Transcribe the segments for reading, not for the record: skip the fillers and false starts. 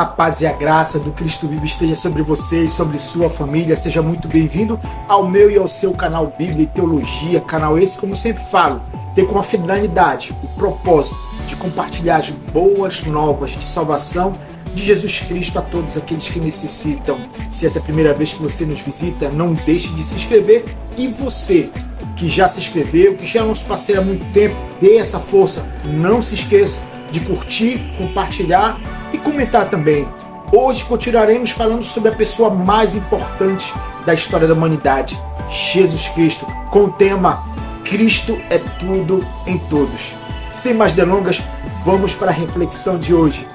A paz e a graça do Cristo vivo esteja sobre você e sobre sua família. Seja muito bem-vindo ao meu e ao seu canal Bíblia e Teologia. Canal esse, como sempre falo, tem como finalidade, o propósito de compartilhar as boas novas de salvação de Jesus Cristo a todos aqueles que necessitam. Se essa é a primeira vez que você nos visita, não deixe de se inscrever. E você que já se inscreveu, que já é nosso parceiro há muito tempo, dê essa força. Não se esqueça de curtir, compartilhar e comentar também. Hoje continuaremos falando sobre a pessoa mais importante da história da humanidade, Jesus Cristo, com o tema Cristo é tudo em todos. Sem mais delongas, vamos para a reflexão de hoje.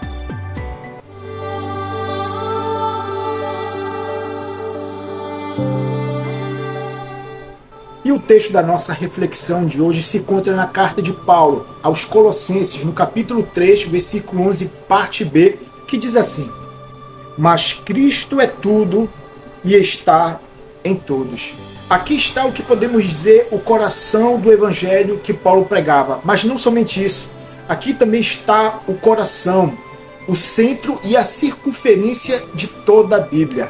E o texto da nossa reflexão de hoje se encontra na carta de Paulo aos Colossenses, no capítulo 3, versículo 11, parte B, que diz assim: Mas Cristo é tudo e está em todos. Aqui está o que podemos dizer o coração do evangelho que Paulo pregava. Mas não somente isso. Aqui também está o coração, o centro e a circunferência de toda a Bíblia.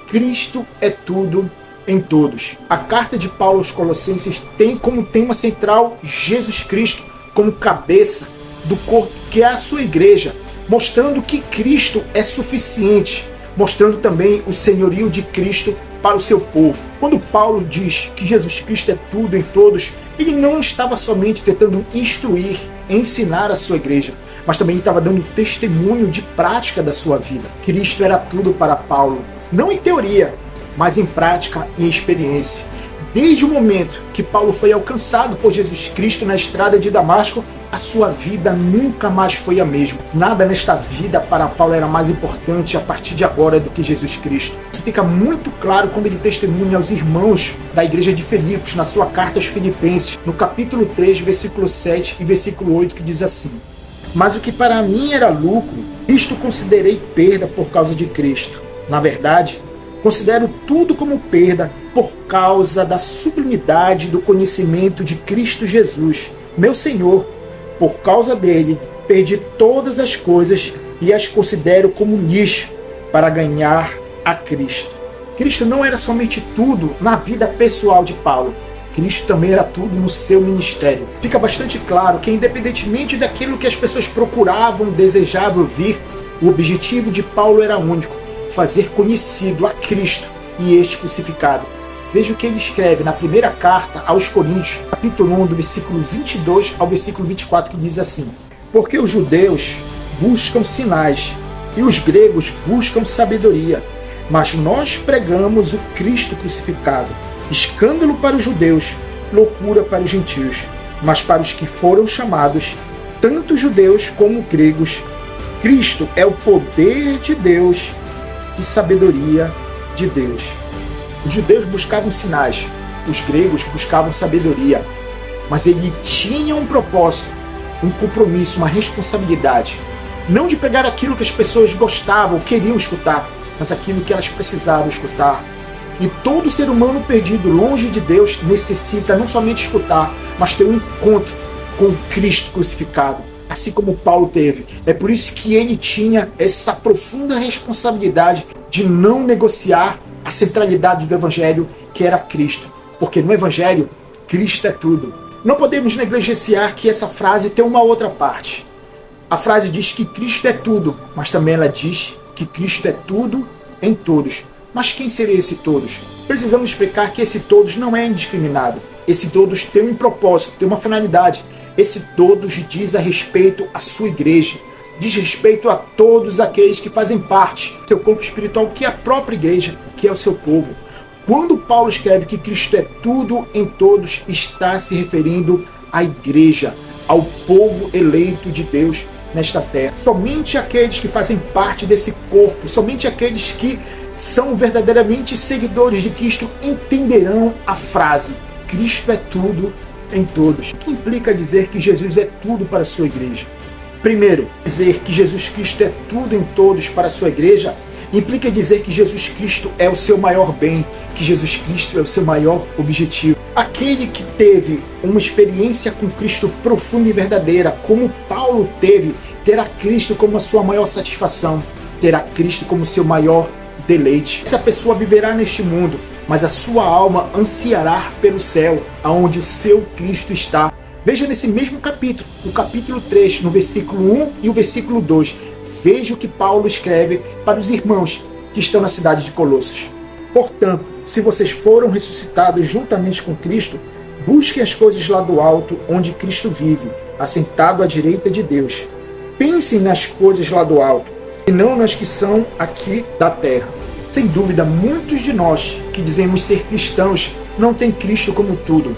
Cristo é tudo em todos. A carta de Paulo aos Colossenses tem como tema central Jesus Cristo como cabeça do corpo que é a sua igreja, mostrando que Cristo é suficiente, mostrando também o senhorio de Cristo para o seu povo. Quando Paulo diz que Jesus Cristo é tudo em todos, ele não estava somente tentando instruir, ensinar a sua igreja, mas também estava dando testemunho de prática da sua vida. Cristo era tudo para Paulo, não em teoria, mas em prática e em experiência. Desde o momento que Paulo foi alcançado por Jesus Cristo na estrada de Damasco, a sua vida nunca mais foi a mesma. Nada nesta vida para Paulo era mais importante a partir de agora do que Jesus Cristo. Isso fica muito claro quando ele testemunha aos irmãos da igreja de Filipos, na sua carta aos Filipenses, no capítulo 3, versículo 7 e versículo 8, que diz assim: Mas o que para mim era lucro, isto considerei perda por causa de Cristo. Na verdade, considero tudo como perda por causa da sublimidade do conhecimento de Cristo Jesus, meu Senhor. Por causa dele, perdi todas as coisas e as considero como lixo para ganhar a Cristo. Cristo não era somente tudo na vida pessoal de Paulo. Cristo também era tudo no seu ministério. Fica bastante claro que, independentemente daquilo que as pessoas procuravam, desejavam ouvir, o objetivo de Paulo era único: fazer conhecido a Cristo e este crucificado. Veja o que ele escreve na primeira carta aos Coríntios, capítulo 1, do versículo 22 ao versículo 24, que diz assim: Porque os judeus buscam sinais e os gregos buscam sabedoria, mas nós pregamos o Cristo crucificado, escândalo para os judeus, loucura para os gentios, mas para os que foram chamados, tanto judeus como gregos, Cristo é o poder de Deus e sabedoria de Deus. Os judeus buscavam sinais, os gregos buscavam sabedoria, mas ele tinha um propósito, um compromisso, uma responsabilidade, não de pegar aquilo que as pessoas gostavam, queriam escutar, mas aquilo que elas precisavam escutar. E todo ser humano perdido, longe de Deus, necessita não somente escutar, mas ter um encontro com Cristo crucificado, assim como Paulo teve. É por isso que ele tinha essa profunda responsabilidade de não negociar a centralidade do Evangelho, que era Cristo. Porque no Evangelho, Cristo é tudo. Não podemos negligenciar que essa frase tem uma outra parte. A frase diz que Cristo é tudo, mas também ela diz que Cristo é tudo em todos. Mas quem seria esse todos? Precisamos explicar que esse todos não é indiscriminado. Esse todos tem um propósito, tem uma finalidade. Esse todos diz a respeito à sua igreja, diz respeito a todos aqueles que fazem parte do seu corpo espiritual, que é a própria igreja, que é o seu povo. Quando Paulo escreve que Cristo é tudo em todos, está se referindo à igreja, ao povo eleito de Deus nesta terra. Somente aqueles que fazem parte desse corpo, somente aqueles que são verdadeiramente seguidores de Cristo entenderão a frase Cristo é tudo em todos, que implica dizer que Jesus é tudo para a sua igreja. Primeiro, dizer que Jesus Cristo é tudo em todos para a sua igreja implica dizer que Jesus Cristo é o seu maior bem, que Jesus Cristo é o seu maior objetivo. Aquele que teve uma experiência com Cristo profunda e verdadeira, como Paulo teve, terá Cristo como a sua maior satisfação. terá Cristo como seu maior deleite. Essa pessoa viverá neste mundo, mas a sua alma ansiará pelo céu, aonde o seu Cristo está. Veja nesse mesmo capítulo, o capítulo 3, no versículo 1 e o versículo 2. Veja o que Paulo escreve para os irmãos que estão na cidade de Colossos. Portanto, se vocês foram ressuscitados juntamente com Cristo, busquem as coisas lá do alto, onde Cristo vive, assentado à direita de Deus. Pensem nas coisas lá do alto, e não nas que são aqui da terra. Sem dúvida, muitos de nós que dizemos ser cristãos não têm Cristo como tudo.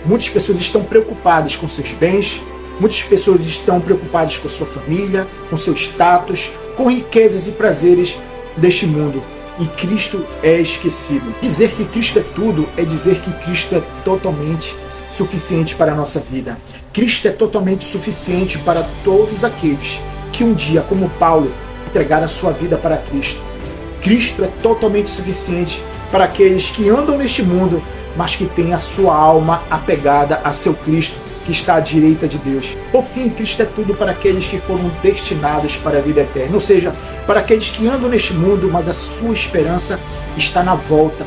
Muitas pessoas estão preocupadas com seus bens, muitas pessoas estão preocupadas com sua família, com seu status, com riquezas e prazeres deste mundo. E Cristo é esquecido. Dizer que Cristo é tudo é dizer que Cristo é totalmente suficiente para a nossa vida. Cristo é totalmente suficiente para todos aqueles que um dia, como Paulo, entregaram a sua vida para Cristo. Cristo é totalmente suficiente para aqueles que andam neste mundo, mas que têm a sua alma apegada a seu Cristo, que está à direita de Deus. Por fim, Cristo é tudo para aqueles que foram destinados para a vida eterna, ou seja, para aqueles que andam neste mundo, mas a sua esperança está na volta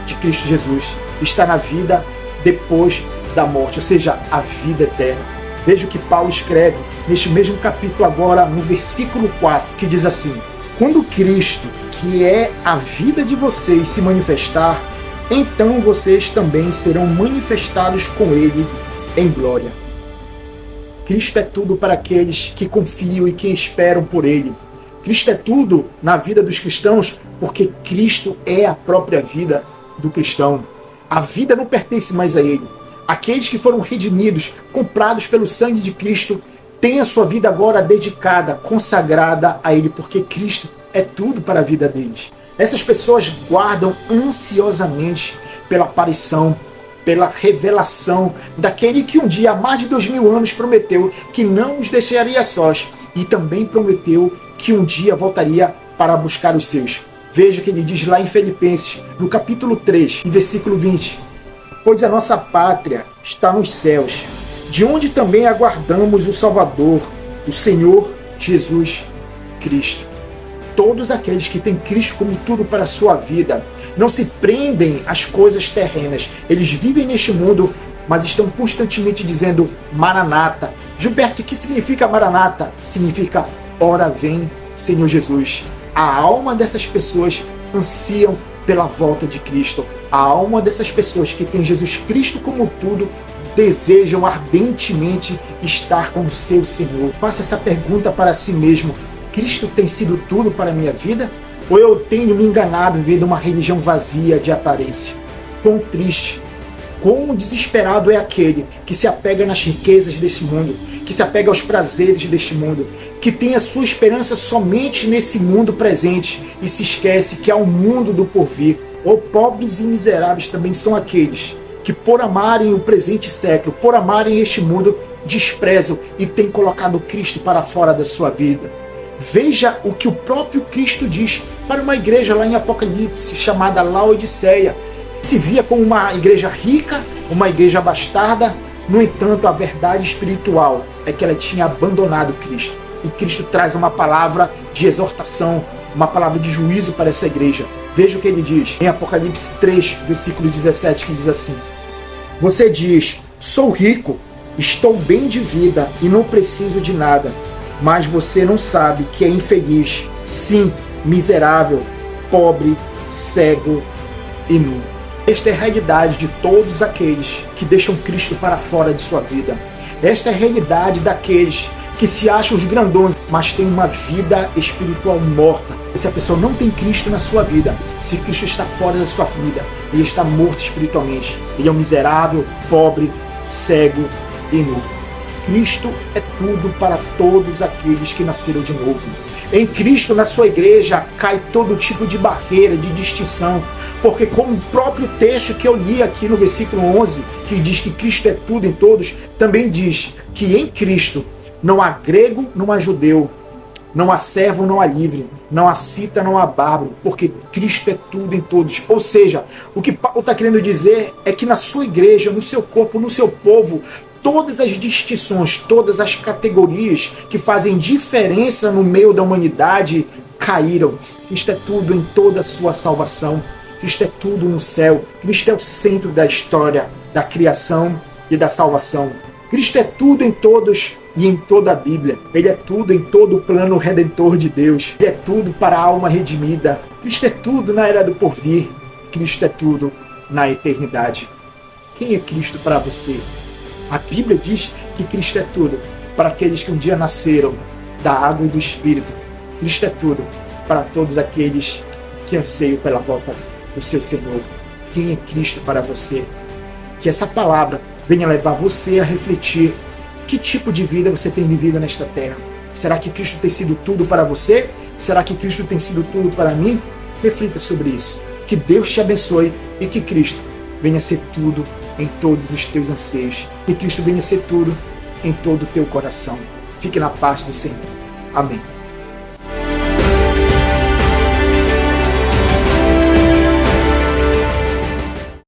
de Cristo Jesus, está na vida depois da morte, ou seja, a vida eterna. Veja o que Paulo escreve neste mesmo capítulo agora, no versículo 4, que diz assim: quando Cristo, que é a vida de vocês, se manifestar, então vocês também serão manifestados com Ele em glória. Cristo é tudo para aqueles que confiam e que esperam por Ele. Cristo é tudo na vida dos cristãos, porque Cristo é a própria vida do cristão. A vida não pertence mais a Ele. Aqueles que foram redimidos, comprados pelo sangue de Cristo, têm a sua vida agora dedicada, consagrada a Ele, porque Cristo é tudo para a vida deles. Essas pessoas guardam ansiosamente pela aparição, pela revelação daquele que um dia, há mais de 2000 anos, prometeu que não os deixaria sós e também prometeu que um dia voltaria para buscar os seus. Veja o que ele diz lá em Filipenses, no capítulo 3, em versículo 20. Pois a nossa pátria está nos céus, de onde também aguardamos o Salvador, o Senhor Jesus Cristo. Todos aqueles que têm Cristo como tudo para a sua vida não se prendem às coisas terrenas. Eles vivem neste mundo, mas estão constantemente dizendo Maranata. Gilberto, o que significa Maranata? Significa ora vem, Senhor Jesus. A alma dessas pessoas ansiam pela volta de Cristo. A alma dessas pessoas que têm Jesus Cristo como tudo desejam ardentemente estar com o seu Senhor. Faça essa pergunta para si mesmo. Cristo tem sido tudo para a minha vida? Ou eu tenho me enganado vivendo uma religião vazia de aparência? Quão triste, quão desesperado é aquele que se apega nas riquezas deste mundo, que se apega aos prazeres deste mundo, que tem a sua esperança somente nesse mundo presente e se esquece que há um mundo do porvir. Ou pobres e miseráveis também são aqueles que, por amarem o presente século, por amarem este mundo, desprezam e têm colocado Cristo para fora da sua vida. Veja o que o próprio Cristo diz para uma igreja lá em Apocalipse, chamada Laodiceia. Se via como uma igreja rica, uma igreja bastarda. No entanto, a verdade espiritual é que ela tinha abandonado Cristo. E Cristo traz uma palavra de exortação, uma palavra de juízo para essa igreja. Veja o que ele diz em Apocalipse 3, versículo 17, que diz assim: você diz, sou rico, estou bem de vida e não preciso de nada. Mas você não sabe que é infeliz, sim, miserável, pobre, cego e nu. Esta é a realidade de todos aqueles que deixam Cristo para fora de sua vida. Esta é a realidade daqueles que se acham os grandões, mas têm uma vida espiritual morta. Se a pessoa não tem Cristo na sua vida, se Cristo está fora da sua vida, ele está morto espiritualmente. Ele é um miserável, pobre, cego e nu. Cristo é tudo para todos aqueles que nasceram de novo. Em Cristo, na sua igreja, cai todo tipo de barreira, de distinção, porque como o próprio texto que eu li aqui no versículo 11, que diz que Cristo é tudo em todos, também diz que em Cristo não há grego, não há judeu, não há servo, não há livre, não há cita, não há bárbaro, porque Cristo é tudo em todos. Ou seja, o que Paulo está querendo dizer é que na sua igreja, no seu corpo, no seu povo, todas as distinções, todas as categorias que fazem diferença no meio da humanidade caíram. Cristo é tudo em toda a sua salvação. Cristo é tudo no céu. Cristo é o centro da história, da criação e da salvação. Cristo é tudo em todos e em toda a Bíblia. Ele é tudo em todo o plano redentor de Deus. Ele é tudo para a alma redimida. Cristo é tudo na era do porvir. Cristo é tudo na eternidade. Quem é Cristo para você? A Bíblia diz que Cristo é tudo para aqueles que um dia nasceram da água e do Espírito. Cristo é tudo para todos aqueles que anseiam pela volta do seu Senhor. Quem é Cristo para você? Que essa palavra venha levar você a refletir que tipo de vida você tem vivido nesta terra. Será que Cristo tem sido tudo para você? Será que Cristo tem sido tudo para mim? Reflita sobre isso. Que Deus te abençoe e que Cristo venha ser tudo em todos os teus anseios. Que Cristo venha ser tudo em todo o teu coração. Fique na paz do Senhor. Amém.